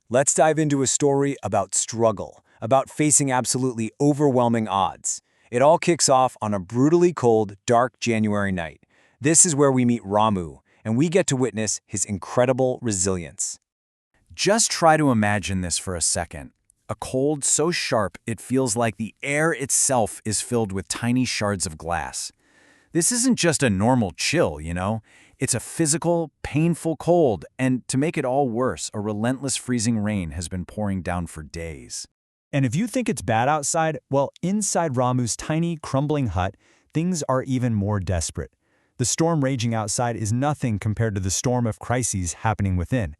Let's dive into a story about struggle, about facing absolutely overwhelming odds. It all kicks off on a brutally cold, dark January night. This is where we meet Ramu, and we get to witness his incredible resilience. Just try to imagine this for a second. A cold so sharp it feels like the air itself is filled with tiny shards of glass. This isn't just a normal chill, It's a physical, painful cold, and to make it all worse, a relentless freezing rain has been pouring down for days. And if you think it's bad outside, well, inside Ramu's tiny, crumbling hut, things are even more desperate. The storm raging outside is nothing compared to the storm of crises happening within.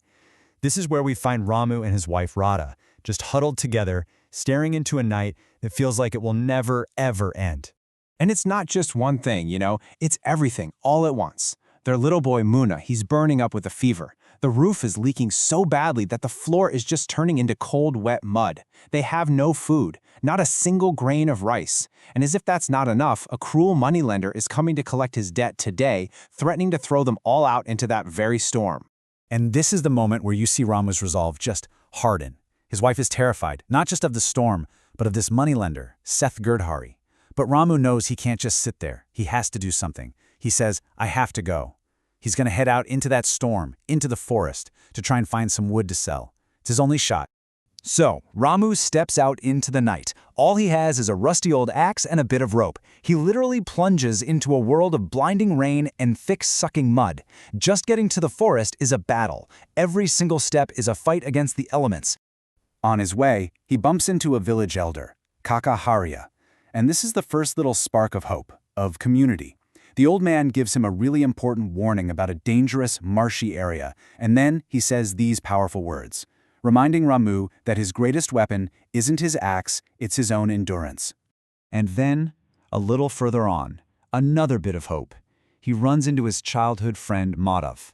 This is where we find Ramu and his wife Radha, just huddled together, staring into a night that feels like it will never, ever end. And it's not just one thing, it's everything, all at once. Their little boy Muna, he's burning up with a fever. The roof is leaking so badly that the floor is just turning into cold, wet mud. They have no food, not a single grain of rice. And as if that's not enough, a cruel moneylender is coming to collect his debt today, threatening to throw them all out into that very storm. And this is the moment where you see Ramu's resolve just harden. His wife is terrified, not just of the storm, but of this moneylender, Seth Girdhari. But Ramu knows he can't just sit there. He has to do something. He says, I have to go. He's going to head out into that storm, into the forest, to try and find some wood to sell. It's his only shot. So, Ramu steps out into the night. All he has is a rusty old axe and a bit of rope. He literally plunges into a world of blinding rain and thick, sucking mud. Just getting to the forest is a battle. Every single step is a fight against the elements. On his way, he bumps into a village elder, Kaka Haria. And this is the first little spark of hope, of community. The old man gives him a really important warning about a dangerous, marshy area, and then he says these powerful words, reminding Ramu that his greatest weapon isn't his axe, it's his own endurance. And then, a little further on, another bit of hope. He runs into his childhood friend Madhav.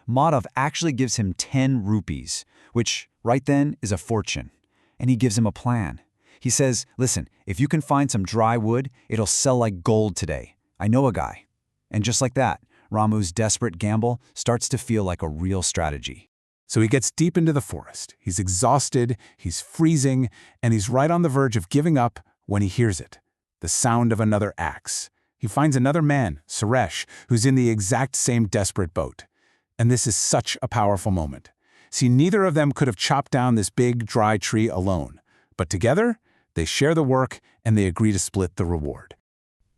Madhav actually gives him 10 rupees, which, right then, is a fortune. And he gives him a plan. He says, listen, if you can find some dry wood, it'll sell like gold today. I know a guy. And just like that, Ramu's desperate gamble starts to feel like a real strategy. So he gets deep into the forest. He's exhausted, he's freezing, and he's right on the verge of giving up when he hears it, the sound of another axe. He finds another man, Suresh, who's in the exact same desperate boat. And this is such a powerful moment. See, neither of them could have chopped down this big, dry tree alone. But together, they share the work and they agree to split the reward.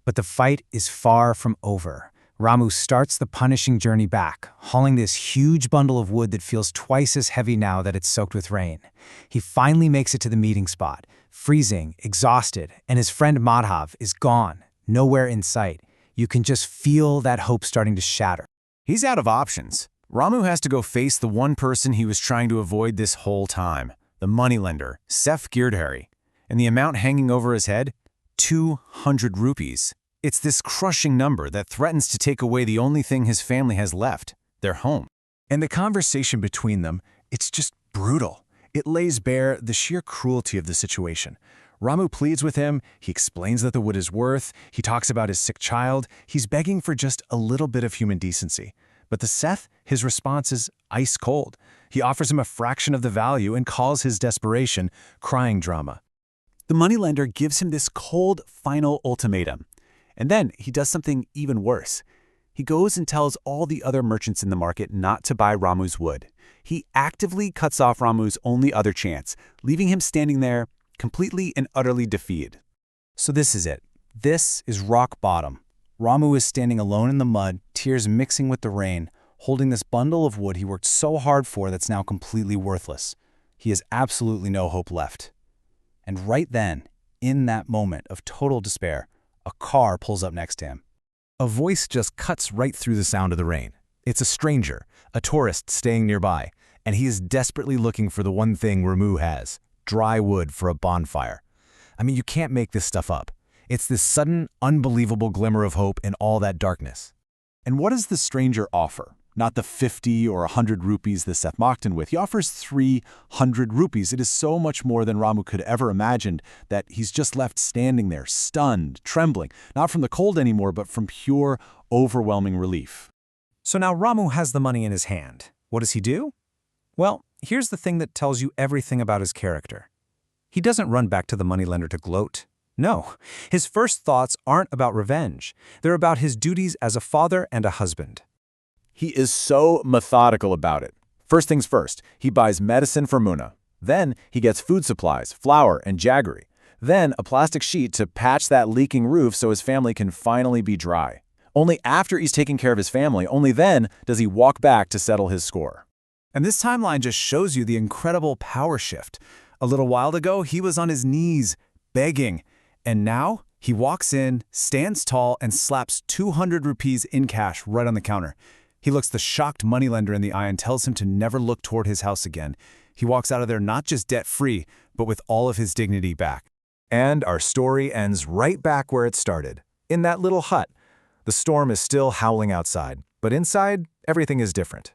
But the fight is far from over. Ramu starts the punishing journey back, hauling this huge bundle of wood that feels twice as heavy now that it's soaked with rain. He finally makes it to the meeting spot, freezing, exhausted, and his friend Madhav is gone, nowhere in sight. You can just feel that hope starting to shatter. He's out of options. Ramu has to go face the one person he was trying to avoid this whole time, the moneylender, Seth Girdhari. And the amount hanging over his head? 200 rupees. It's this crushing number that threatens to take away the only thing his family has left, their home. And the conversation between them, it's just brutal. It lays bare the sheer cruelty of the situation. Ramu pleads with him, he explains that the wood is worth, he talks about his sick child, he's begging for just a little bit of human decency. But to Seth, his response is ice cold. He offers him a fraction of the value and calls his desperation crying drama. The moneylender gives him this cold, final ultimatum. And then he does something even worse. He goes and tells all the other merchants in the market not to buy Ramu's wood. He actively cuts off Ramu's only other chance, leaving him standing there, completely and utterly defeated. So this is it. This is rock bottom. Ramu is standing alone in the mud, tears mixing with the rain, holding this bundle of wood he worked so hard for that's now completely worthless. He has absolutely no hope left. And right then, in that moment of total despair, a car pulls up next to him. A voice just cuts right through the sound of the rain. It's a stranger, a tourist staying nearby, and he is desperately looking for the one thing Ramu has, dry wood for a bonfire. I mean, you can't make this stuff up. It's this sudden, unbelievable glimmer of hope in all that darkness. And what does the stranger offer? Not the 50 or 100 rupees that Seth mocked him with. He offers 300 rupees. It is so much more than Ramu could ever imagined that he's just left standing there, stunned, trembling, not from the cold anymore, but from pure, overwhelming relief. So now Ramu has the money in his hand. What does he do? Well, here's the thing that tells you everything about his character. He doesn't run back to the moneylender to gloat. No, his first thoughts aren't about revenge. They're about his duties as a father and a husband. He is so methodical about it. First things first, he buys medicine for Muna. Then he gets food supplies, flour, and jaggery. Then a plastic sheet to patch that leaking roof so his family can finally be dry. Only after he's taken care of his family, only then does he walk back to settle his score. And this timeline just shows you the incredible power shift. A little while ago, he was on his knees, begging. And now, he walks in, stands tall, and slaps 200 rupees in cash right on the counter. He looks the shocked moneylender in the eye and tells him to never look toward his house again. He walks out of there not just debt-free, but with all of his dignity back. And our story ends right back where it started, in that little hut. The storm is still howling outside, but inside, everything is different.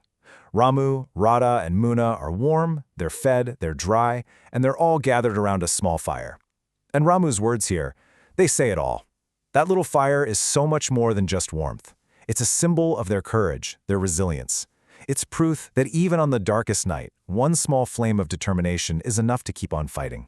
Ramu, Radha, and Muna are warm, they're fed, they're dry, and they're all gathered around a small fire. And Ramu's words here, they say it all. That little fire is so much more than just warmth. It's a symbol of their courage, their resilience. It's proof that even on the darkest night, one small flame of determination is enough to keep on fighting.